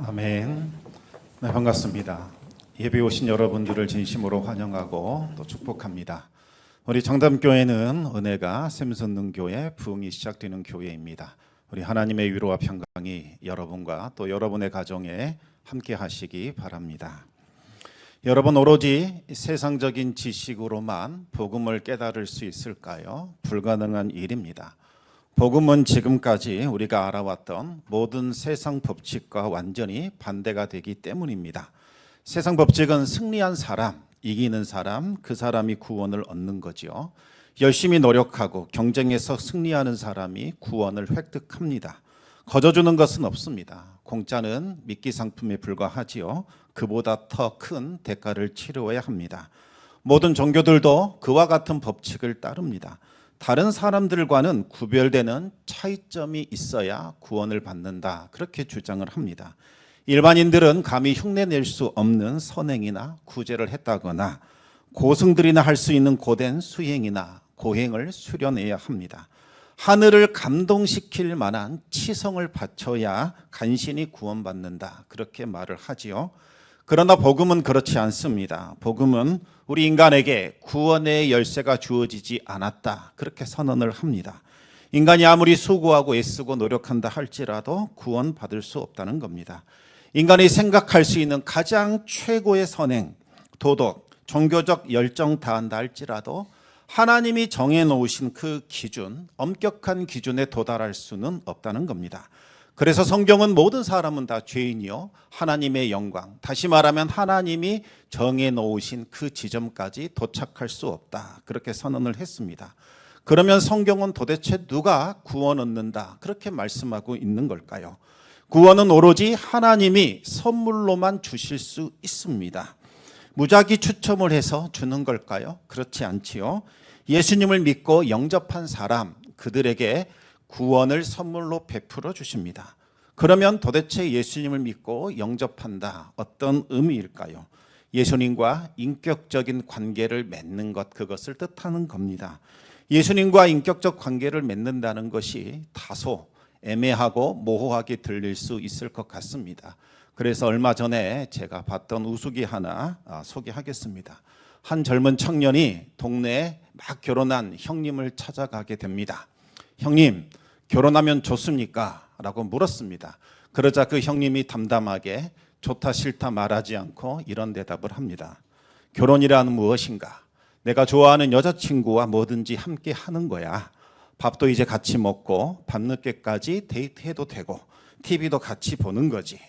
아멘. 네, 반갑습니다. 예배 오신 여러분들을 진심으로 환영하고 또 축복합니다. 우리 정담교회는 은혜가 샘솟는 교회, 부흥이 시작되는 교회입니다. 우리 하나님의 위로와 평강이 여러분과 또 여러분의 가정에 함께 하시기 바랍니다. 여러분, 오로지 세상적인 지식으로만 복음을 깨달을 수 있을까요? 불가능한 일입니다. 복음은 지금까지 우리가 알아왔던 모든 세상 법칙과 완전히 반대가 되기 때문입니다. 세상 법칙은 승리한 사람, 이기는 사람, 그 사람이 구원을 얻는 거지요. 열심히 노력하고 경쟁에서 승리하는 사람이 구원을 획득합니다. 거저주는 것은 없습니다. 공짜는 미끼 상품에 불과하지요. 그보다 더 큰 대가를 치러야 합니다. 모든 종교들도 그와 같은 법칙을 따릅니다. 다른 사람들과는 구별되는 차이점이 있어야 구원을 받는다, 그렇게 주장을 합니다. 일반인들은 감히 흉내낼 수 없는 선행이나 구제를 했다거나 고승들이나 할 수 있는 고된 수행이나 고행을 수련해야 합니다. 하늘을 감동시킬 만한 치성을 바쳐야 간신히 구원받는다, 그렇게 말을 하지요. 그러나 복음은 그렇지 않습니다. 복음은 우리 인간에게 구원의 열쇠가 주어지지 않았다, 그렇게 선언을 합니다. 인간이 아무리 수고하고 애쓰고 노력한다 할지라도 구원받을 수 없다는 겁니다. 인간이 생각할 수 있는 가장 최고의 선행, 도덕, 종교적 열정 다한다 할지라도 하나님이 정해놓으신 그 기준, 엄격한 기준에 도달할 수는 없다는 겁니다. 그래서 성경은 모든 사람은 다 죄인이요 하나님의 영광, 다시 말하면 하나님이 정해놓으신 그 지점까지 도착할 수 없다, 그렇게 선언을 했습니다. 그러면 성경은 도대체 누가 구원 얻는다, 그렇게 말씀하고 있는 걸까요? 구원은 오로지 하나님이 선물로만 주실 수 있습니다. 무작위 추첨을 해서 주는 걸까요? 그렇지 않지요. 예수님을 믿고 영접한 사람, 그들에게 구원을 선물로 베풀어 주십니다. 그러면 도대체 예수님을 믿고 영접한다, 어떤 의미일까요? 예수님과 인격적인 관계를 맺는 것, 그것을 뜻하는 겁니다. 예수님과 인격적 관계를 맺는다는 것이 다소 애매하고 모호하게 들릴 수 있을 것 같습니다. 그래서 얼마 전에 제가 봤던 우스기 하나 소개하겠습니다. 한 젊은 청년이 동네에 막 결혼한 형님을 찾아가게 됩니다. 형님, 결혼하면 좋습니까? 라고 물었습니다. 그러자 그 형님이 담담하게 좋다 싫다 말하지 않고 이런 대답을 합니다. 결혼이란 무엇인가? 내가 좋아하는 여자친구와 뭐든지 함께 하는 거야. 밥도 이제 같이 먹고 밤늦게까지 데이트해도 되고 TV도 같이 보는 거지.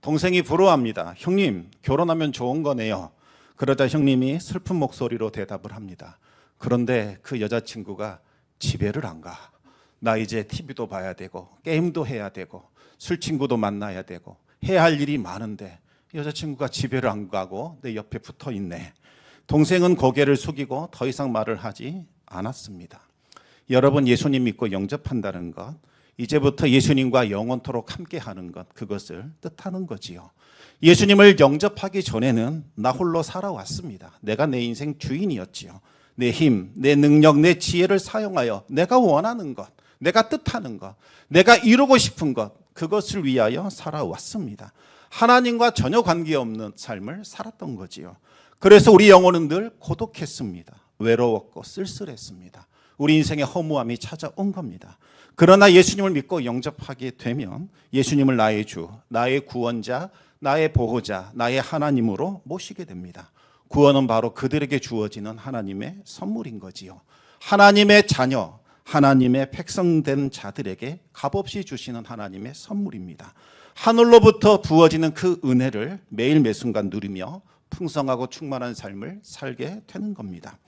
동생이 부러워합니다. 형님, 결혼하면 좋은 거네요. 그러자 형님이 슬픈 목소리로 대답을 합니다. 그런데 그 여자친구가 집에를 안 가. 나 이제 TV도 봐야 되고 게임도 해야 되고 술 친구도 만나야 되고 해야 할 일이 많은데 여자친구가 집에를 안 가고 내 옆에 붙어 있네. 동생은 고개를 숙이고 더 이상 말을 하지 않았습니다. 여러분, 예수님 믿고 영접한다는 것, 이제부터 예수님과 영원토록 함께하는 것, 그것을 뜻하는 거지요. 예수님을 영접하기 전에는 나 홀로 살아왔습니다. 내가 내 인생 주인이었지요. 내 힘, 내 능력, 내 지혜를 사용하여 내가 원하는 것, 내가 뜻하는 것, 내가 이루고 싶은 것, 그것을 위하여 살아왔습니다. 하나님과 전혀 관계없는 삶을 살았던 거지요. 그래서 우리 영혼은 늘 고독했습니다. 외로웠고 쓸쓸했습니다. 우리 인생의 허무함이 찾아온 겁니다. 그러나 예수님을 믿고 영접하게 되면 예수님을 나의 주, 나의 구원자, 나의 보호자, 나의 하나님으로 모시게 됩니다. 구원은 바로 그들에게 주어지는 하나님의 선물인 거지요. 하나님의 자녀, 하나님의 백성된 자들에게 값없이 주시는 하나님의 선물입니다. 하늘로부터 부어지는 그 은혜를 매일 매순간 누리며 풍성하고 충만한 삶을 살게 되는 겁니다.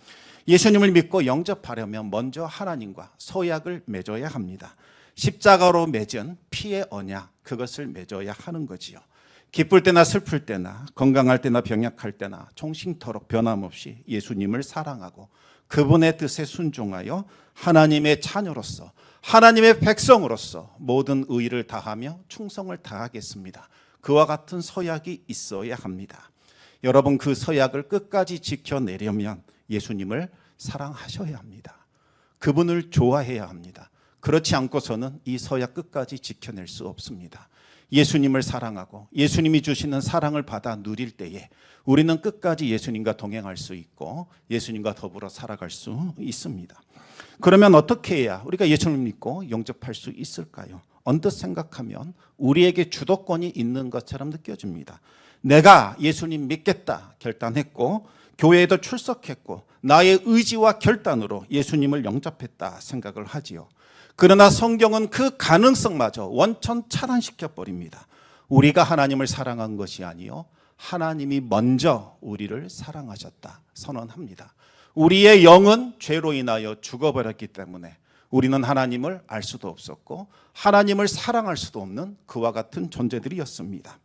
예수님을 믿고 영접하려면 먼저 하나님과 서약을 맺어야 합니다. 십자가로 맺은 피의 언약, 그것을 맺어야 하는 거지요. 기쁠 때나 슬플 때나 건강할 때나 병약할 때나 종신토록 변함없이 예수님을 사랑하고 그분의 뜻에 순종하여 하나님의 자녀로서, 하나님의 백성으로서 모든 의의를 다하며 충성을 다하겠습니다. 그와 같은 서약이 있어야 합니다. 여러분, 그 서약을 끝까지 지켜내려면 예수님을 사랑하셔야 합니다. 그분을 좋아해야 합니다. 그렇지 않고서는 이 서약 끝까지 지켜낼 수 없습니다. 예수님을 사랑하고 예수님이 주시는 사랑을 받아 누릴 때에 우리는 끝까지 예수님과 동행할 수 있고 예수님과 더불어 살아갈 수 있습니다. 그러면 어떻게 해야 우리가 예수님을 믿고 영접할 수 있을까요? 언뜻 생각하면 우리에게 주도권이 있는 것처럼 느껴집니다. 내가 예수님 믿겠다 결단했고 교회에도 출석했고 나의 의지와 결단으로 예수님을 영접했다 생각을 하지요. 그러나 성경은 그 가능성마저 원천 차단시켜 버립니다. 우리가 하나님을 사랑한 것이 아니요 하나님이 먼저 우리를 사랑하셨다 선언합니다. 우리의 영은 죄로 인하여 죽어버렸기 때문에 우리는 하나님을 알 수도 없었고 하나님을 사랑할 수도 없는 그와 같은 존재들이었습니다.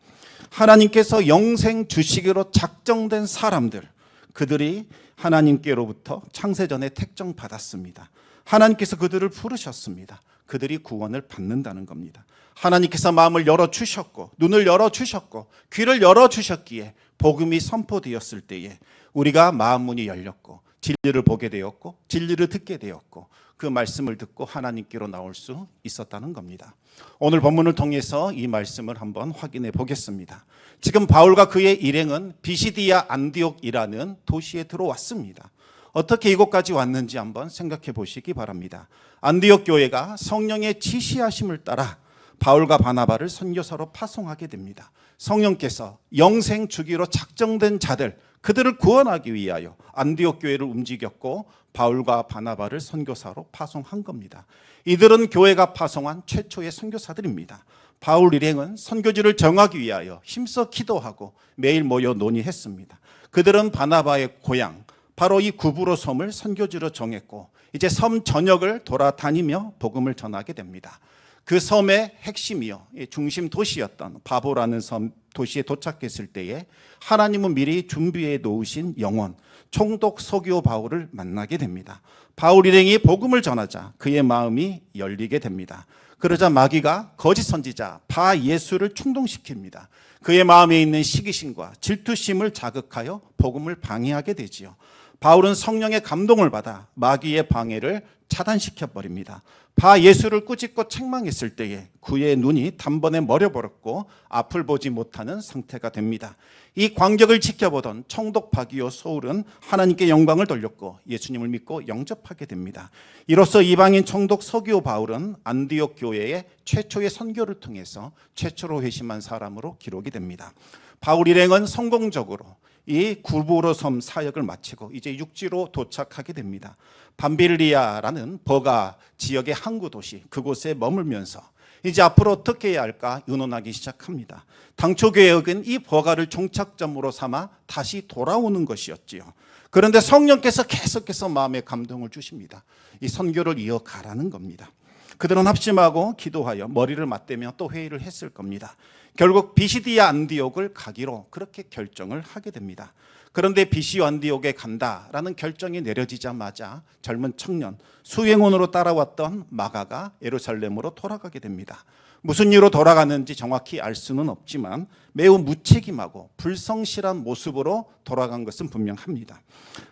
하나님께서 영생 주시기로 작정된 사람들, 그들이 하나님께로부터 창세전에 택정받았습니다. 하나님께서 그들을 부르셨습니다. 그들이 구원을 받는다는 겁니다. 하나님께서 마음을 열어주셨고 눈을 열어주셨고 귀를 열어주셨기에 복음이 선포되었을 때에 우리가 마음 문이 열렸고 진리를 보게 되었고 진리를 듣게 되었고 그 말씀을 듣고 하나님께로 나올 수 있었다는 겁니다. 오늘 본문을 통해서 이 말씀을 한번 확인해 보겠습니다. 지금 바울과 그의 일행은 비시디아 안디옥이라는 도시에 들어왔습니다. 어떻게 이곳까지 왔는지 한번 생각해 보시기 바랍니다. 안디옥 교회가 성령의 지시하심을 따라 바울과 바나바를 선교사로 파송하게 됩니다. 성령께서 영생 주기로 작정된 자들, 그들을 구원하기 위하여 안디옥 교회를 움직였고 바울과 바나바를 선교사로 파송한 겁니다. 이들은 교회가 파송한 최초의 선교사들입니다. 바울 일행은 선교지를 정하기 위하여 힘써 기도하고 매일 모여 논의했습니다. 그들은 바나바의 고향 바로 이 구브로 섬을 선교지로 정했고 이제 섬 전역을 돌아다니며 복음을 전하게 됩니다. 그 섬의 핵심이요 중심 도시였던 바보라는 섬 도시에 도착했을 때에 하나님은 미리 준비해 놓으신 영혼 총독 서기오 바울을 만나게 됩니다. 바울 일행이 복음을 전하자 그의 마음이 열리게 됩니다. 그러자 마귀가 거짓 선지자 바 예수를 충동시킵니다. 그의 마음에 있는 시기심과 질투심을 자극하여 복음을 방해하게 되지요. 바울은 성령의 감동을 받아 마귀의 방해를 차단시켜 버립니다. 바 예수를 꾸짖고 책망했을 때에 그의 눈이 단번에 머려버렸고 앞을 보지 못하는 상태가 됩니다. 이 광경을 지켜보던 총독 바기오 소울은 하나님께 영광을 돌렸고 예수님을 믿고 영접하게 됩니다. 이로써 이방인 총독 서기오 바울은 안디옥 교회의 최초의 선교를 통해서 최초로 회심한 사람으로 기록이 됩니다. 바울 일행은 성공적으로 이 구브로 섬 사역을 마치고 이제 육지로 도착하게 됩니다. 밤빌리아라는 버가 지역의 항구 도시 그곳에 머물면서 이제 앞으로 어떻게 해야 할까 의논하기 시작합니다. 당초 계획은 이 버가를 종착점으로 삼아 다시 돌아오는 것이었지요. 그런데 성령께서 계속해서 마음에 감동을 주십니다. 이 선교를 이어가라는 겁니다. 그들은 합심하고 기도하여 머리를 맞대며 또 회의를 했을 겁니다. 결국 비시디아 안디옥을 가기로 그렇게 결정을 하게 됩니다. 그런데 비시디아 안디옥에 간다라는 결정이 내려지자마자 젊은 청년 수행원으로 따라왔던 마가가 예루살렘으로 돌아가게 됩니다. 무슨 이유로 돌아가는지 정확히 알 수는 없지만 매우 무책임하고 불성실한 모습으로 돌아간 것은 분명합니다.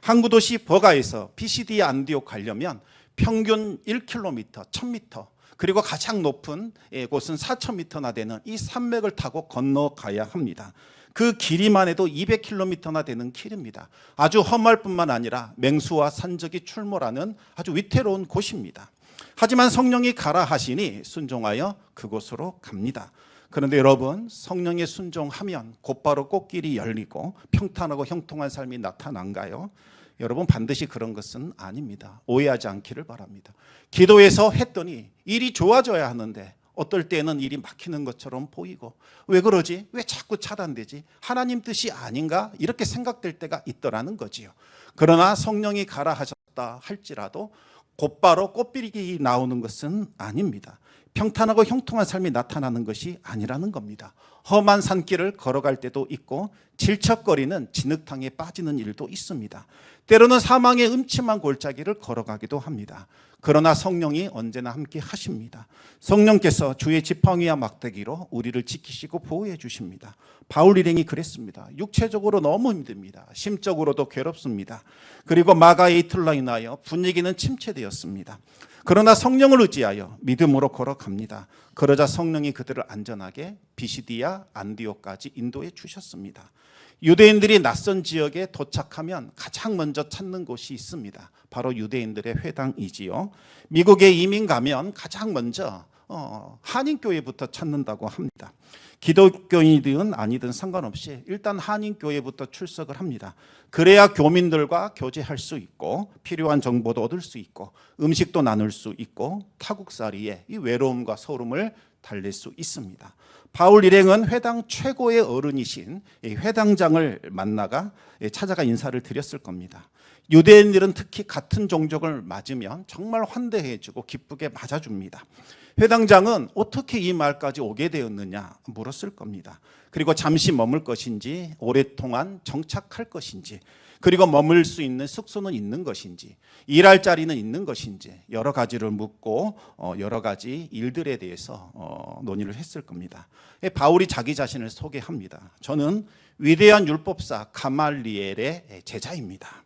항구 도시 버가에서 비시디아 안디옥 가려면 평균 1km, 1000m 그리고 가장 높은 곳은 4000m나 되는 이 산맥을 타고 건너가야 합니다. 그 길이만 해도 200km나 되는 길입니다. 아주 험할 뿐만 아니라 맹수와 산적이 출몰하는 아주 위태로운 곳입니다. 하지만 성령이 가라 하시니 순종하여 그곳으로 갑니다. 그런데 여러분 성령에 순종하면 곧바로 꽃길이 열리고 평탄하고 형통한 삶이 나타난가요? 여러분 반드시 그런 것은 아닙니다. 오해하지 않기를 바랍니다. 기도해서 했더니 일이 좋아져야 하는데 어떨 때는 일이 막히는 것처럼 보이고 왜 그러지? 왜 자꾸 차단되지? 하나님 뜻이 아닌가? 이렇게 생각될 때가 있더라는 거지요. 그러나 성령이 가라 하셨다 할지라도 곧바로 꽃비리기 나오는 것은 아닙니다. 평탄하고 형통한 삶이 나타나는 것이 아니라는 겁니다. 험한 산길을 걸어갈 때도 있고 질척거리는 진흙탕에 빠지는 일도 있습니다. 때로는 사망의 음침한 골짜기를 걸어가기도 합니다. 그러나 성령이 언제나 함께 하십니다. 성령께서 주의 지팡이와 막대기로 우리를 지키시고 보호해 주십니다. 바울 일행이 그랬습니다. 육체적으로 너무 힘듭니다. 심적으로도 괴롭습니다. 그리고 마가의 이틀로 인하여 분위기는 침체되었습니다. 그러나 성령을 의지하여 믿음으로 걸어갑니다. 그러자 성령이 그들을 안전하게 비시디아 안디오까지 인도해 주셨습니다. 유대인들이 낯선 지역에 도착하면 가장 먼저 찾는 곳이 있습니다. 바로 유대인들의 회당이지요. 미국에 이민 가면 가장 먼저 한인교회부터 찾는다고 합니다. 기독교인이든 아니든 상관없이 일단 한인교회부터 출석을 합니다. 그래야 교민들과 교제할 수 있고 필요한 정보도 얻을 수 있고 음식도 나눌 수 있고 타국살이의 이 외로움과 소름을 달랠 수 있습니다. 바울 일행은 회당 최고의 어른이신 회당장을 만나가 찾아가 인사를 드렸을 겁니다. 유대인들은 특히 같은 종족을 맞으면 정말 환대해주고 기쁘게 맞아줍니다. 회당장은 어떻게 이 말까지 오게 되었느냐 물었을 겁니다. 그리고 잠시 머물 것인지 오랫동안 정착할 것인지 그리고 머물 수 있는 숙소는 있는 것인지 일할 자리는 있는 것인지 여러 가지를 묻고 여러 가지 일들에 대해서 논의를 했을 겁니다. 바울이 자기 자신을 소개합니다. 저는 위대한 율법사 가말리엘의 제자입니다.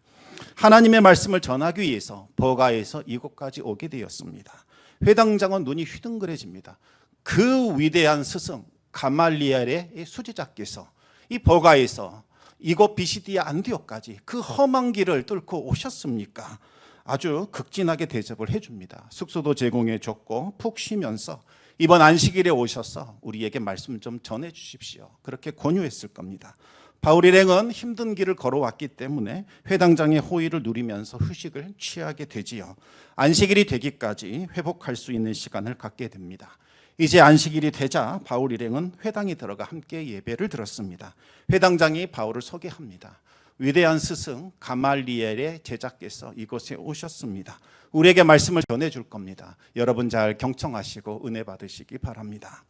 하나님의 말씀을 전하기 위해서 버가에서 이곳까지 오게 되었습니다. 회당장은 눈이 휘둥그레집니다. 그 위대한 스승 가말리엘의 수제자께서 이 버가에서 이곳 비시디아 안디오까지 그 험한 길을 뚫고 오셨습니까? 아주 극진하게 대접을 해줍니다. 숙소도 제공해 줬고 푹 쉬면서 이번 안식일에 오셔서 우리에게 말씀 좀 전해 주십시오. 그렇게 권유했을 겁니다. 바울 일행은 힘든 길을 걸어왔기 때문에 회당장의 호의를 누리면서 휴식을 취하게 되지요. 안식일이 되기까지 회복할 수 있는 시간을 갖게 됩니다. 이제 안식일이 되자 바울 일행은 회당에 들어가 함께 예배를 드렸습니다. 회당장이 바울을 소개합니다. 위대한 스승 가말리엘의 제자께서 이곳에 오셨습니다. 우리에게 말씀을 전해줄 겁니다. 여러분 잘 경청하시고 은혜 받으시기 바랍니다.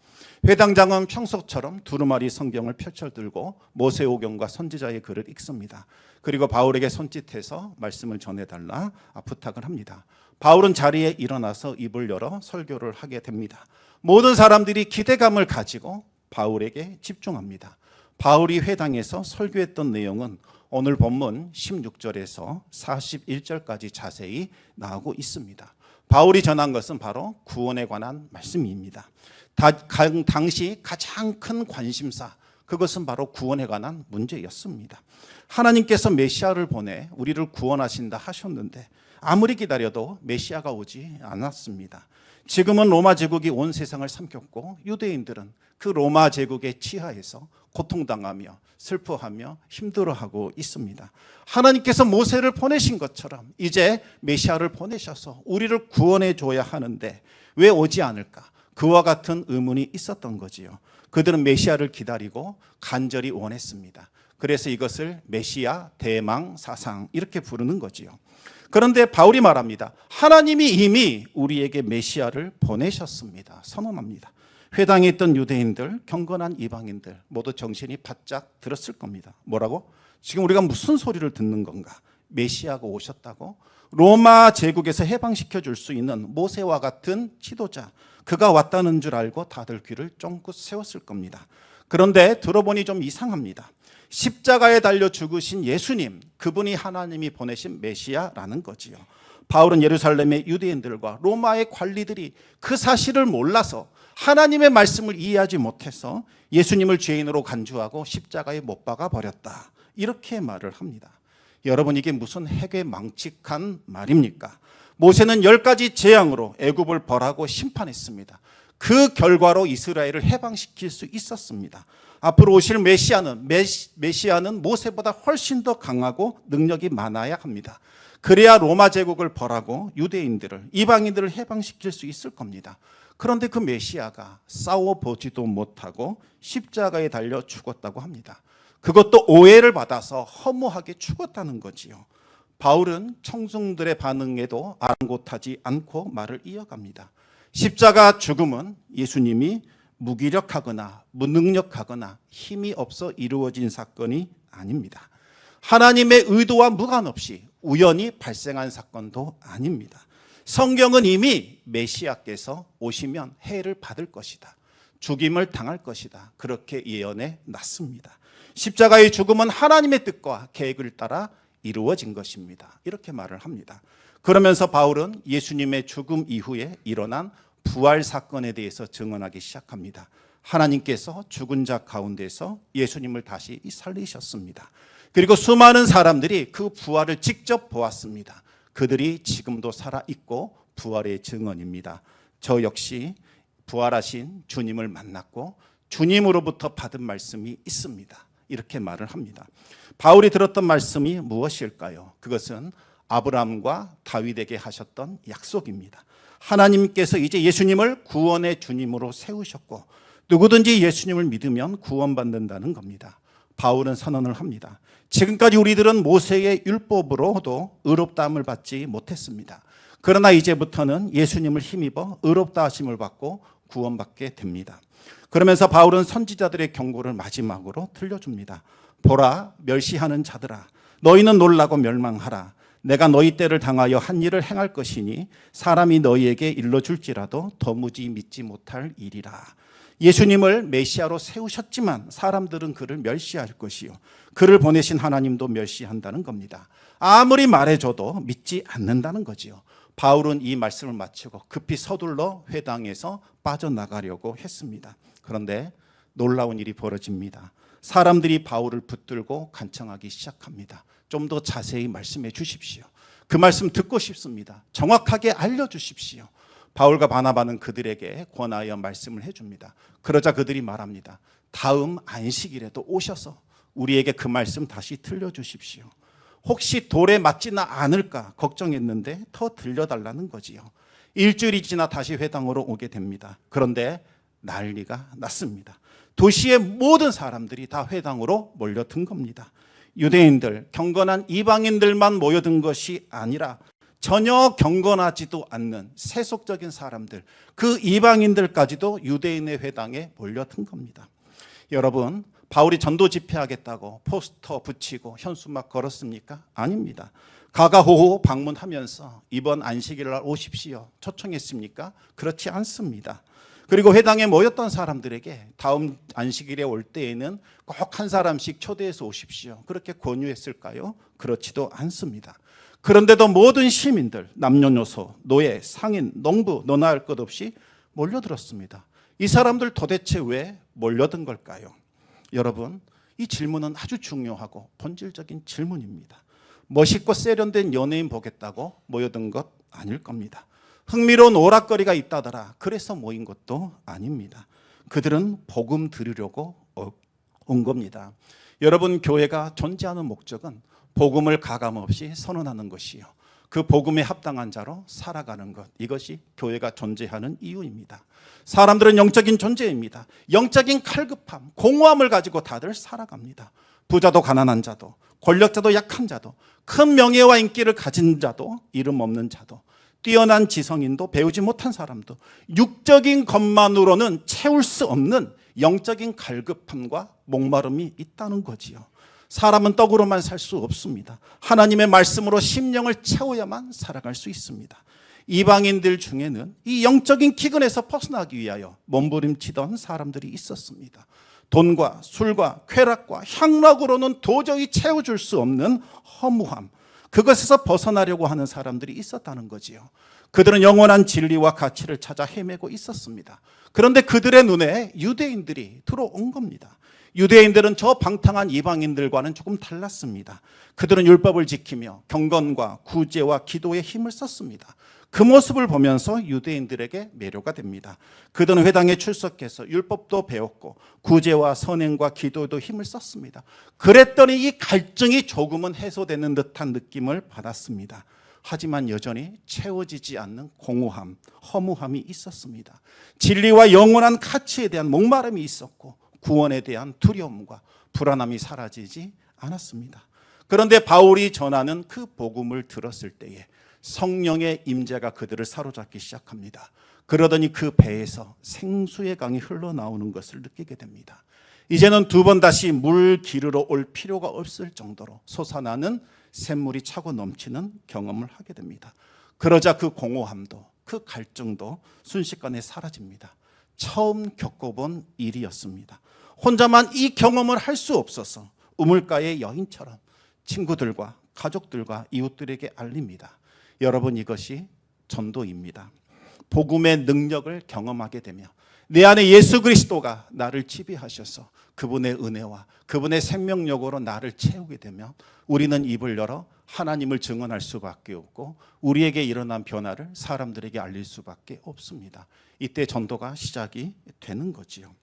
회당장은 평소처럼 두루마리 성경을 펼쳐들고 모세오경과 선지자의 글을 읽습니다. 그리고 바울에게 손짓해서 말씀을 전해달라 부탁을 합니다. 바울은 자리에 일어나서 입을 열어 설교를 하게 됩니다. 모든 사람들이 기대감을 가지고 바울에게 집중합니다. 바울이 회당에서 설교했던 내용은 오늘 본문 16절에서 41절까지 자세히 나오고 있습니다. 바울이 전한 것은 바로 구원에 관한 말씀입니다. 당시 가장 큰 관심사, 그것은 바로 구원에 관한 문제였습니다. 하나님께서 메시아를 보내 우리를 구원하신다 하셨는데 아무리 기다려도 메시아가 오지 않았습니다. 지금은 로마 제국이 온 세상을 삼켰고 유대인들은 그 로마 제국의 치하에서 고통당하며 슬퍼하며 힘들어하고 있습니다. 하나님께서 모세를 보내신 것처럼 이제 메시아를 보내셔서 우리를 구원해 줘야 하는데 왜 오지 않을까? 그와 같은 의문이 있었던 거지요. 그들은 메시아를 기다리고 간절히 원했습니다. 그래서 이것을 메시아 대망 사상 이렇게 부르는 거지요. 그런데 바울이 말합니다. 하나님이 이미 우리에게 메시아를 보내셨습니다. 선언합니다. 회당에 있던 유대인들, 경건한 이방인들 모두 정신이 바짝 들었을 겁니다. 뭐라고? 지금 우리가 무슨 소리를 듣는 건가? 메시아가 오셨다고? 로마 제국에서 해방시켜 줄 수 있는 모세와 같은 지도자, 그가 왔다는 줄 알고 다들 귀를 쫑긋 세웠을 겁니다. 그런데 들어보니 좀 이상합니다. 십자가에 달려 죽으신 예수님, 그분이 하나님이 보내신 메시아라는 거지요. 바울은 예루살렘의 유대인들과 로마의 관리들이 그 사실을 몰라서 하나님의 말씀을 이해하지 못해서 예수님을 죄인으로 간주하고 십자가에 못 박아 버렸다. 이렇게 말을 합니다. 여러분, 이게 무슨 해괴망측한 말입니까? 모세는 10가지 재앙으로 애굽을 벌하고 심판했습니다. 그 결과로 이스라엘을 해방시킬 수 있었습니다. 앞으로 오실 메시아는 모세보다 훨씬 더 강하고 능력이 많아야 합니다. 그래야 로마 제국을 벌하고 유대인들을, 이방인들을 해방시킬 수 있을 겁니다. 그런데 그 메시아가 싸워보지도 못하고 십자가에 달려 죽었다고 합니다. 그것도 오해를 받아서 허무하게 죽었다는 거지요. 바울은 청중들의 반응에도 아랑곳하지 않고 말을 이어갑니다. 십자가 죽음은 예수님이 무기력하거나 무능력하거나 힘이 없어 이루어진 사건이 아닙니다. 하나님의 의도와 무관없이 우연히 발생한 사건도 아닙니다. 성경은 이미 메시아께서 오시면 해를 받을 것이다. 죽임을 당할 것이다. 그렇게 예언해 놨습니다. 십자가의 죽음은 하나님의 뜻과 계획을 따라 이루어진 것입니다. 이렇게 말을 합니다. 그러면서 바울은 예수님의 죽음 이후에 일어난 부활 사건에 대해서 증언하기 시작합니다. 하나님께서 죽은 자 가운데서 예수님을 다시 살리셨습니다. 그리고 수많은 사람들이 그 부활을 직접 보았습니다. 그들이 지금도 살아있고 부활의 증언입니다. 저 역시 부활하신 주님을 만났고 주님으로부터 받은 말씀이 있습니다. 이렇게 말을 합니다. 바울이 들었던 말씀이 무엇일까요? 그것은 아브라함과 다윗에게 하셨던 약속입니다. 하나님께서 이제 예수님을 구원의 주님으로 세우셨고 누구든지 예수님을 믿으면 구원받는다는 겁니다. 바울은 선언을 합니다. 지금까지 우리들은 모세의 율법으로도 의롭다함을 받지 못했습니다. 그러나 이제부터는 예수님을 힘입어 의롭다 하심을 받고 구원받게 됩니다. 그러면서 바울은 선지자들의 경고를 마지막으로 들려줍니다. 보라, 멸시하는 자들아, 너희는 놀라고 멸망하라. 내가 너희 때를 당하여 한 일을 행할 것이니 사람이 너희에게 일러줄지라도 도무지 믿지 못할 일이라. 예수님을 메시아로 세우셨지만 사람들은 그를 멸시할 것이요, 그를 보내신 하나님도 멸시한다는 겁니다. 아무리 말해줘도 믿지 않는다는 거지요. 바울은 이 말씀을 마치고 급히 서둘러 회당에서 빠져나가려고 했습니다. 그런데 놀라운 일이 벌어집니다. 사람들이 바울을 붙들고 간청하기 시작합니다. 좀 더 자세히 말씀해 주십시오. 그 말씀 듣고 싶습니다. 정확하게 알려주십시오. 바울과 바나바는 그들에게 권하여 말씀을 해줍니다. 그러자 그들이 말합니다. 다음 안식일에도 오셔서 우리에게 그 말씀 다시 들려주십시오. 혹시 돌에 맞지는 않을까 걱정했는데 더 들려달라는 거지요. 일주일이 지나 다시 회당으로 오게 됩니다. 그런데 난리가 났습니다. 도시의 모든 사람들이 다 회당으로 몰려든 겁니다. 유대인들, 경건한 이방인들만 모여든 것이 아니라 전혀 경건하지도 않는 세속적인 사람들, 그 이방인들까지도 유대인의 회당에 몰려든 겁니다. 여러분, 바울이 전도 집회하겠다고 포스터 붙이고 현수막 걸었습니까? 아닙니다. 가가호호 방문하면서 이번 안식일 날 오십시오 초청했습니까? 그렇지 않습니다. 그리고 회당에 모였던 사람들에게 다음 안식일에 올 때에는 꼭 한 사람씩 초대해서 오십시오 그렇게 권유했을까요? 그렇지도 않습니다. 그런데도 모든 시민들, 남녀노소, 노예, 상인, 농부, 너나 할 것 없이 몰려들었습니다. 이 사람들 도대체 왜 몰려든 걸까요? 여러분, 이 질문은 아주 중요하고 본질적인 질문입니다. 멋있고 세련된 연예인 보겠다고 모여든 것 아닐 겁니다. 흥미로운 오락거리가 있다더라 그래서 모인 것도 아닙니다. 그들은 복음 들으려고 온 겁니다. 여러분, 교회가 존재하는 목적은 복음을 가감없이 선언하는 것이요, 그 복음에 합당한 자로 살아가는 것, 이것이 교회가 존재하는 이유입니다. 사람들은 영적인 존재입니다. 영적인 칼급함, 공허함을 가지고 다들 살아갑니다. 부자도 가난한 자도, 권력자도 약한 자도, 큰 명예와 인기를 가진 자도, 이름 없는 자도, 뛰어난 지성인도 배우지 못한 사람도 육적인 것만으로는 채울 수 없는 영적인 갈급함과 목마름이 있다는 거지요. 사람은 떡으로만 살 수 없습니다. 하나님의 말씀으로 심령을 채워야만 살아갈 수 있습니다. 이방인들 중에는 이 영적인 기근에서 벗어나기 위하여 몸부림치던 사람들이 있었습니다. 돈과 술과 쾌락과 향락으로는 도저히 채워줄 수 없는 허무함, 그것에서 벗어나려고 하는 사람들이 있었다는 거지요. 그들은 영원한 진리와 가치를 찾아 헤매고 있었습니다. 그런데 그들의 눈에 유대인들이 들어온 겁니다. 유대인들은 저 방탕한 이방인들과는 조금 달랐습니다. 그들은 율법을 지키며 경건과 구제와 기도에 힘을 썼습니다. 그 모습을 보면서 유대인들에게 매료가 됩니다. 그들은 회당에 출석해서 율법도 배웠고 구제와 선행과 기도에도 힘을 썼습니다. 그랬더니 이 갈증이 조금은 해소되는 듯한 느낌을 받았습니다. 하지만 여전히 채워지지 않는 공허함, 허무함이 있었습니다. 진리와 영원한 가치에 대한 목마름이 있었고 구원에 대한 두려움과 불안함이 사라지지 않았습니다. 그런데 바울이 전하는 그 복음을 들었을 때에 성령의 임재가 그들을 사로잡기 시작합니다. 그러더니 그 배에서 생수의 강이 흘러나오는 것을 느끼게 됩니다. 이제는 두 번 다시 물 기르러 올 필요가 없을 정도로 솟아나는 샘물이 차고 넘치는 경험을 하게 됩니다. 그러자 그 공허함도 그 갈증도 순식간에 사라집니다. 처음 겪어본 일이었습니다. 혼자만 이 경험을 할 수 없어서 우물가의 여인처럼 친구들과 가족들과 이웃들에게 알립니다. 여러분, 이것이 전도입니다. 복음의 능력을 경험하게 되며 내 안에 예수 그리스도가 나를 지배하셔서 그분의 은혜와 그분의 생명력으로 나를 채우게 되면 우리는 입을 열어 하나님을 증언할 수밖에 없고 우리에게 일어난 변화를 사람들에게 알릴 수밖에 없습니다. 이때 전도가 시작이 되는 거지요.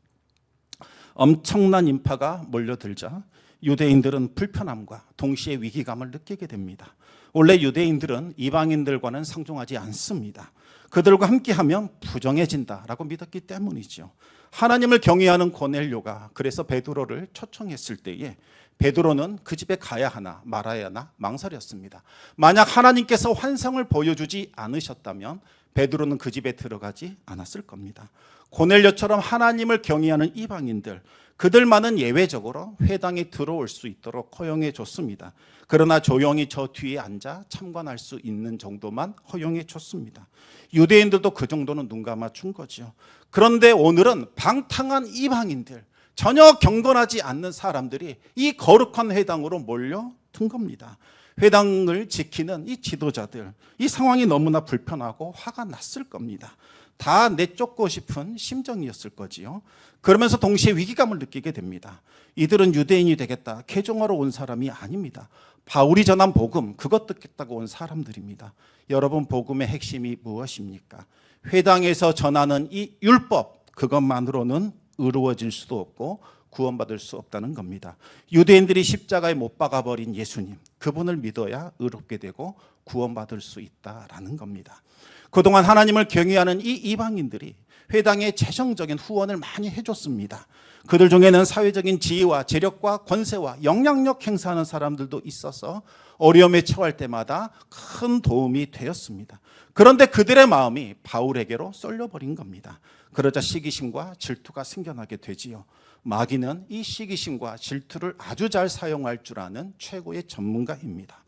엄청난 인파가 몰려들자 유대인들은 불편함과 동시에 위기감을 느끼게 됩니다. 원래 유대인들은 이방인들과는 상종하지 않습니다. 그들과 함께하면 부정해진다라고 믿었기 때문이죠. 하나님을 경외하는 고넬료가 그래서 베드로를 초청했을 때에 베드로는 그 집에 가야 하나 말아야 하나 망설였습니다. 만약 하나님께서 환상을 보여주지 않으셨다면 베드로는 그 집에 들어가지 않았을 겁니다. 고넬료처럼 하나님을 경외하는 이방인들, 그들만은 예외적으로 회당에 들어올 수 있도록 허용해 줬습니다. 그러나 조용히 저 뒤에 앉아 참관할 수 있는 정도만 허용해 줬습니다. 유대인들도 그 정도는 눈 감아준 거죠. 그런데 오늘은 방탕한 이방인들, 전혀 경건하지 않는 사람들이 이 거룩한 회당으로 몰려든 겁니다. 회당을 지키는 이 지도자들, 이 상황이 너무나 불편하고 화가 났을 겁니다. 다 내쫓고 싶은 심정이었을 거지요. 그러면서 동시에 위기감을 느끼게 됩니다. 이들은 유대인이 되겠다, 개종하러 온 사람이 아닙니다. 바울이 전한 복음, 그것 듣겠다고 온 사람들입니다. 여러분, 복음의 핵심이 무엇입니까? 회당에서 전하는 이 율법, 그것만으로는 의로워질 수도 없고 구원받을 수 없다는 겁니다. 유대인들이 십자가에 못 박아버린 예수님, 그분을 믿어야 의롭게 되고 구원받을 수 있다라는 겁니다. 그동안 하나님을 경외하는 이 이방인들이 회당에 재정적인 후원을 많이 해줬습니다. 그들 중에는 사회적인 지위와 재력과 권세와 영향력 행사하는 사람들도 있어서 어려움에 처할 때마다 큰 도움이 되었습니다. 그런데 그들의 마음이 바울에게로 쏠려버린 겁니다. 그러자 시기심과 질투가 생겨나게 되지요. 마귀는 이 시기심과 질투를 아주 잘 사용할 줄 아는 최고의 전문가입니다.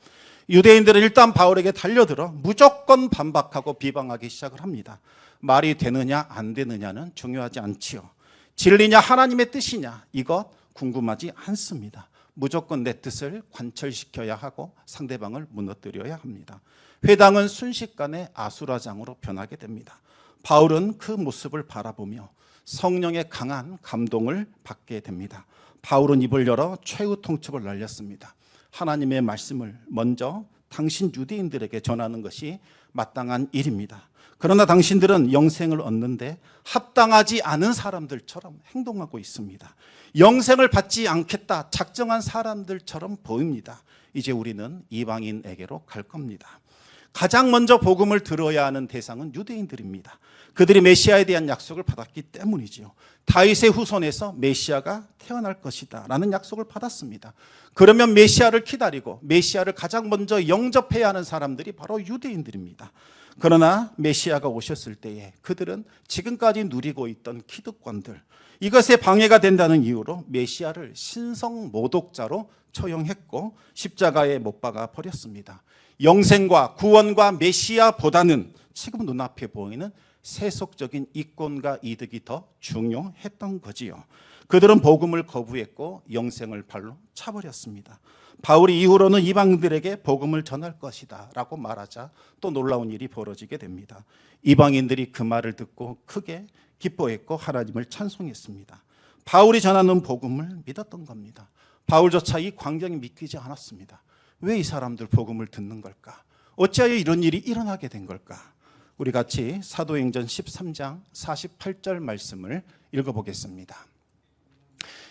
유대인들은 일단 바울에게 달려들어 무조건 반박하고 비방하기 시작을 합니다. 말이 되느냐 안 되느냐는 중요하지 않지요. 진리냐 하나님의 뜻이냐, 이것 궁금하지 않습니다. 무조건 내 뜻을 관철시켜야 하고 상대방을 무너뜨려야 합니다. 회당은 순식간에 아수라장으로 변하게 됩니다. 바울은 그 모습을 바라보며 성령의 강한 감동을 받게 됩니다. 바울은 입을 열어 최후 통첩을 날렸습니다. 하나님의 말씀을 먼저 당신 유대인들에게 전하는 것이 마땅한 일입니다. 그러나 당신들은 영생을 얻는데 합당하지 않은 사람들처럼 행동하고 있습니다. 영생을 받지 않겠다 작정한 사람들처럼 보입니다. 이제 우리는 이방인에게로 갈 겁니다. 가장 먼저 복음을 들어야 하는 대상은 유대인들입니다. 그들이 메시아에 대한 약속을 받았기 때문이지요. 다윗의 후손에서 메시아가 태어날 것이다 라는 약속을 받았습니다. 그러면 메시아를 기다리고 메시아를 가장 먼저 영접해야 하는 사람들이 바로 유대인들입니다. 그러나 메시아가 오셨을 때에 그들은 지금까지 누리고 있던 기득권들, 이것에 방해가 된다는 이유로 메시아를 신성 모독자로 처형했고 십자가에 못 박아 버렸습니다. 영생과 구원과 메시아보다는 지금 눈앞에 보이는 세속적인 이권과 이득이 더 중요했던 거지요. 그들은 복음을 거부했고 영생을 발로 차버렸습니다. 바울이 이후로는 이방인들에게 복음을 전할 것이다 라고 말하자 또 놀라운 일이 벌어지게 됩니다. 이방인들이 그 말을 듣고 크게 기뻐했고 하나님을 찬송했습니다. 바울이 전하는 복음을 믿었던 겁니다. 바울조차 이 광경이 믿기지 않았습니다. 왜 이 사람들 복음을 듣는 걸까? 어찌하여 이런 일이 일어나게 된 걸까? 우리 같이 사도행전 13장 48절 말씀을 읽어보겠습니다.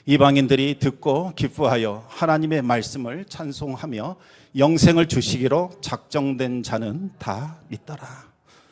이방인들이 듣고 기뻐하여 하나님의 말씀을 찬송하며 영생을 주시기로 작정된 자는 다 믿더라.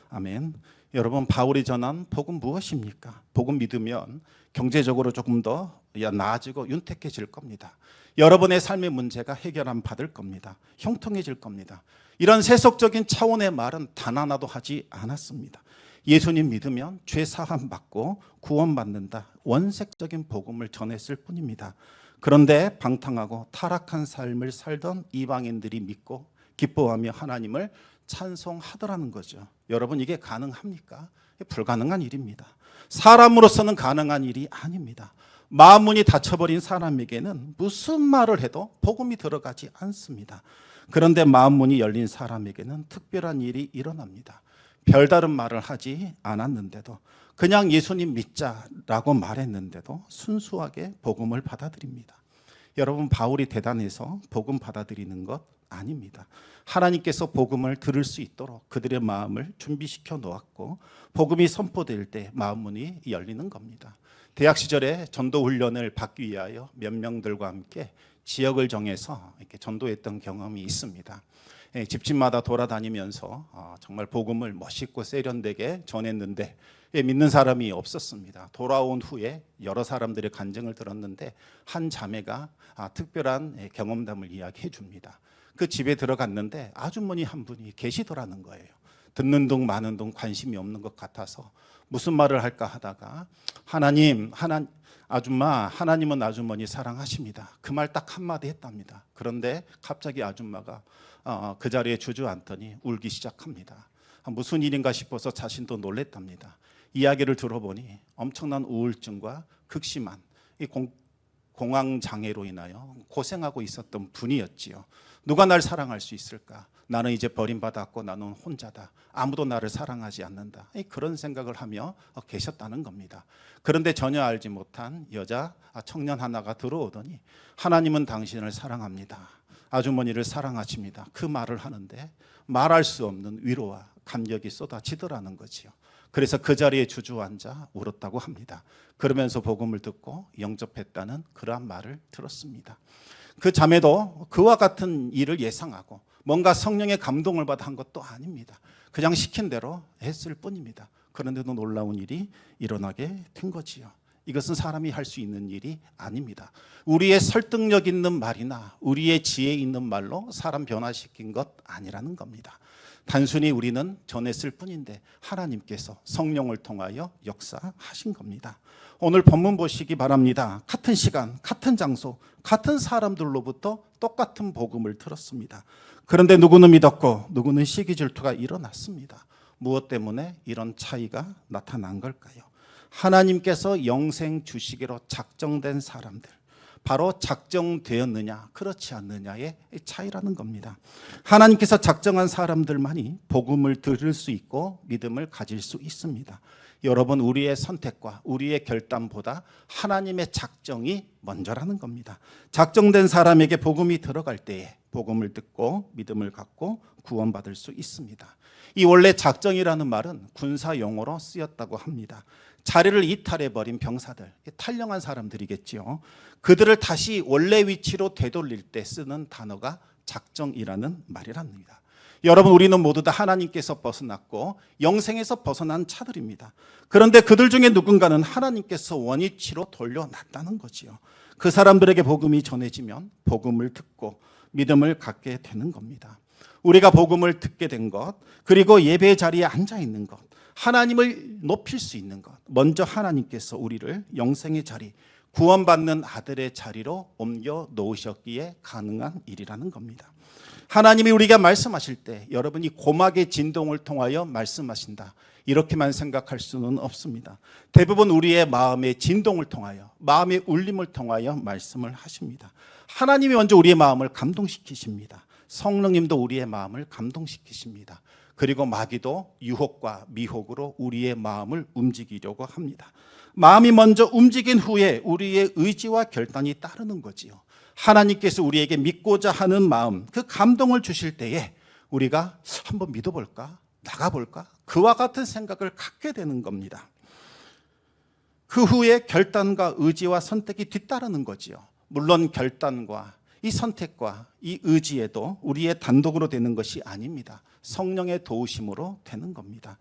아멘. 여러분, 바울이 전한 복음 무엇입니까? 복음 믿으면 경제적으로 조금 더 나아지고 윤택해질 겁니다. 여러분의 삶의 문제가 해결함 받을 겁니다. 형통해질 겁니다. 이런 세속적인 차원의 말은 단 하나도 하지 않았습니다. 예수님 믿으면 죄 사함 받고 구원받는다, 원색적인 복음을 전했을 뿐입니다. 그런데 방탕하고 타락한 삶을 살던 이방인들이 믿고 기뻐하며 하나님을 찬송하더라는 거죠. 여러분, 이게 가능합니까? 불가능한 일입니다. 사람으로서는 가능한 일이 아닙니다. 마음문이 닫혀버린 사람에게는 무슨 말을 해도 복음이 들어가지 않습니다. 그런데 마음 문이 열린 사람에게는 특별한 일이 일어납니다. 별다른 말을 하지 않았는데도, 그냥 예수님 믿자라고 말했는데도 순수하게 복음을 받아들입니다. 여러분, 바울이 대단해서 복음 받아들이는 것 아닙니다. 하나님께서 복음을 들을 수 있도록 그들의 마음을 준비시켜 놓았고, 복음이 선포될 때 마음 문이 열리는 겁니다. 대학 시절에 전도 훈련을 받기 위하여 몇 명들과 함께 지역을 정해서 이렇게 전도했던 경험이 있습니다. 집집마다 돌아다니면서 정말 복음을 멋있고 세련되게 전했는데 믿는 사람이 없었습니다. 돌아온 후에 여러 사람들의 간증을 들었는데 한 자매가 특별한 경험담을 이야기해 줍니다. 그 집에 들어갔는데 아주머니 한 분이 계시더라는 거예요. 듣는 둥 마는 둥 관심이 없는 것 같아서 무슨 말을 할까 하다가 아줌마, 하나님은 아주머니 사랑하십니다. 그 말 딱 한마디 했답니다. 그런데 갑자기 아줌마가 그 자리에 주저앉더니 울기 시작합니다. 무슨 일인가 싶어서 자신도 놀랬답니다. 이야기를 들어보니 엄청난 우울증과 극심한 이 공황장애로 인하여 고생하고 있었던 분이었지요. 누가 날 사랑할 수 있을까? 나는 이제 버림받았고 나는 혼자다. 아무도 나를 사랑하지 않는다. 그런 생각을 하며 계셨다는 겁니다. 그런데 전혀 알지 못한 여자 청년 하나가 들어오더니 하나님은 당신을 사랑합니다. 아주머니를 사랑하십니다. 그 말을 하는데 말할 수 없는 위로와 감격이 쏟아지더라는 거지요. 그래서 그 자리에 주저앉아 울었다고 합니다. 그러면서 복음을 듣고 영접했다는 그러한 말을 들었습니다. 그 자매도 그와 같은 일을 예상하고 뭔가 성령의 감동을 받아 한 것도 아닙니다. 그냥 시킨 대로 했을 뿐입니다. 그런데도 놀라운 일이 일어나게 된 거지요. 이것은 사람이 할 수 있는 일이 아닙니다. 우리의 설득력 있는 말이나 우리의 지혜 있는 말로 사람 변화시킨 것 아니라는 겁니다. 단순히 우리는 전했을 뿐인데 하나님께서 성령을 통하여 역사하신 겁니다. 오늘 본문 보시기 바랍니다. 같은 시간, 같은 장소, 같은 사람들로부터 똑같은 복음을 들었습니다. 그런데 누구는 믿었고 누구는 시기 질투가 일어났습니다. 무엇 때문에 이런 차이가 나타난 걸까요? 하나님께서 영생 주시기로 작정된 사람들, 바로 작정되었느냐 그렇지 않느냐의 차이라는 겁니다. 하나님께서 작정한 사람들만이 복음을 들을 수 있고 믿음을 가질 수 있습니다. 여러분, 우리의 선택과 우리의 결단보다 하나님의 작정이 먼저라는 겁니다. 작정된 사람에게 복음이 들어갈 때에 복음을 듣고 믿음을 갖고 구원받을 수 있습니다. 이 원래 작정이라는 말은 군사 용어로 쓰였다고 합니다. 자리를 이탈해버린 병사들, 탈영한 사람들이겠지요. 그들을 다시 원래 위치로 되돌릴 때 쓰는 단어가 작정이라는 말이랍니다. 여러분, 우리는 모두 다 하나님께서 벗어났고 영생에서 벗어난 자들입니다. 그런데 그들 중에 누군가는 하나님께서 원위치로 돌려놨다는 거지요. 그 사람들에게 복음이 전해지면 복음을 듣고 믿음을 갖게 되는 겁니다. 우리가 복음을 듣게 된 것, 그리고 예배 자리에 앉아 있는 것, 하나님을 높일 수 있는 것, 먼저 하나님께서 우리를 영생의 자리, 구원받는 아들의 자리로 옮겨 놓으셨기에 가능한 일이라는 겁니다. 하나님이 우리가 말씀하실 때 여러분이 고막의 진동을 통하여 말씀하신다, 이렇게만 생각할 수는 없습니다. 대부분 우리의 마음의 진동을 통하여, 마음의 울림을 통하여 말씀을 하십니다. 하나님이 먼저 우리의 마음을 감동시키십니다. 성령님도 우리의 마음을 감동시키십니다. 그리고 마귀도 유혹과 미혹으로 우리의 마음을 움직이려고 합니다. 마음이 먼저 움직인 후에 우리의 의지와 결단이 따르는 거지요. 하나님께서 우리에게 믿고자 하는 마음, 그 감동을 주실 때에 우리가 한번 믿어볼까? 나가볼까? 그와 같은 생각을 갖게 되는 겁니다. 그 후에 결단과 의지와 선택이 뒤따르는 거지요. 물론 결단과 이 선택과 이 의지에도 우리의 단독으로 되는 것이 아닙니다. 성령의 도우심으로 되는 겁니다.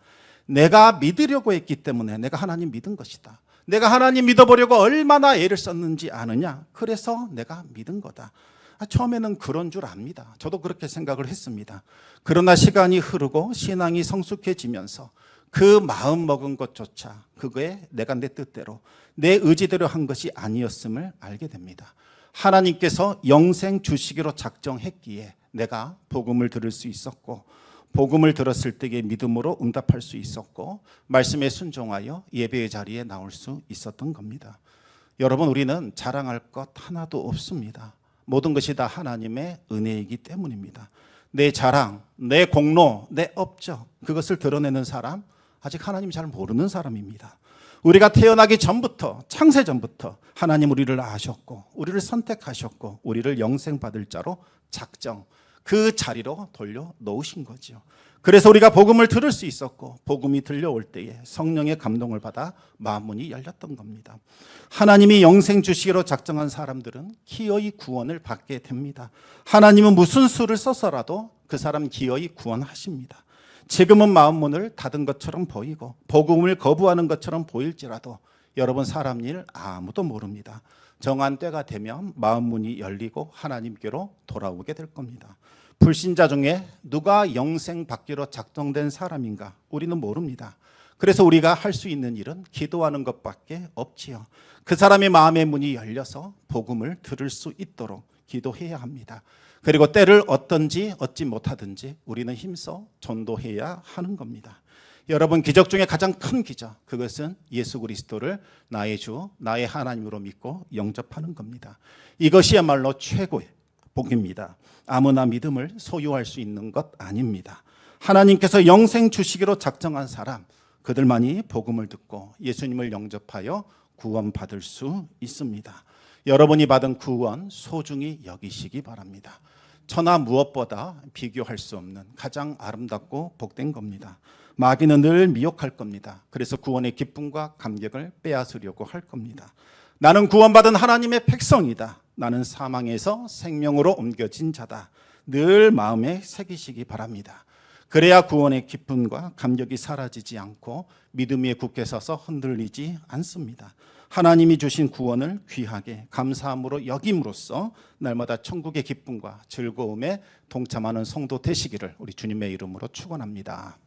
내가 믿으려고 했기 때문에 내가 하나님 믿은 것이다. 내가 하나님 믿어보려고 얼마나 애를 썼는지 아느냐? 그래서 내가 믿은 거다. 처음에는 그런 줄 압니다. 저도 그렇게 생각을 했습니다. 그러나 시간이 흐르고 신앙이 성숙해지면서 그 마음 먹은 것조차 그거에 내가 내 뜻대로 내 의지대로 한 것이 아니었음을 알게 됩니다. 하나님께서 영생 주시기로 작정했기에 내가 복음을 들을 수 있었고, 복음을 들었을 때의 믿음으로 응답할 수 있었고, 말씀에 순종하여 예배의 자리에 나올 수 있었던 겁니다. 여러분, 우리는 자랑할 것 하나도 없습니다. 모든 것이 다 하나님의 은혜이기 때문입니다. 내 자랑, 내 공로, 내 업적 그것을 드러내는 사람 아직 하나님 잘 모르는 사람입니다. 우리가 태어나기 전부터 창세 전부터 하나님 우리를 아셨고 우리를 선택하셨고 우리를 영생 받을 자로 작정 그 자리로 돌려 놓으신 거죠. 그래서 우리가 복음을 들을 수 있었고 복음이 들려올 때에 성령의 감동을 받아 마음문이 열렸던 겁니다. 하나님이 영생 주시기로 작정한 사람들은 기어이 구원을 받게 됩니다. 하나님은 무슨 수를 써서라도 그 사람 기어이 구원하십니다. 지금은 마음문을 닫은 것처럼 보이고 복음을 거부하는 것처럼 보일지라도 여러분 사람 일 아무도 모릅니다. 정한 때가 되면 마음문이 열리고 하나님께로 돌아오게 될 겁니다. 불신자 중에 누가 영생 받기로 작정된 사람인가 우리는 모릅니다. 그래서 우리가 할 수 있는 일은 기도하는 것밖에 없지요. 그 사람의 마음의 문이 열려서 복음을 들을 수 있도록 기도해야 합니다. 그리고 때를 얻든지 얻지 못하든지 우리는 힘써 전도해야 하는 겁니다. 여러분 기적 중에 가장 큰 기적 그것은 예수 그리스도를 나의 주 나의 하나님으로 믿고 영접하는 겁니다. 이것이야말로 최고의 복입니다. 아무나 믿음을 소유할 수 있는 것 아닙니다. 하나님께서 영생 주시기로 작정한 사람 그들만이 복음을 듣고 예수님을 영접하여 구원받을 수 있습니다. 여러분이 받은 구원 소중히 여기시기 바랍니다. 천하 무엇보다 비교할 수 없는 가장 아름답고 복된 겁니다. 마귀는 늘 미혹할 겁니다. 그래서 구원의 기쁨과 감격을 빼앗으려고 할 겁니다. 나는 구원받은 하나님의 백성이다. 나는 사망에서 생명으로 옮겨진 자다. 늘 마음에 새기시기 바랍니다. 그래야 구원의 기쁨과 감격이 사라지지 않고 믿음 위에 굳게 서서 흔들리지 않습니다. 하나님이 주신 구원을 귀하게 감사함으로 여김으로써 날마다 천국의 기쁨과 즐거움에 동참하는 성도 되시기를 우리 주님의 이름으로 축원합니다.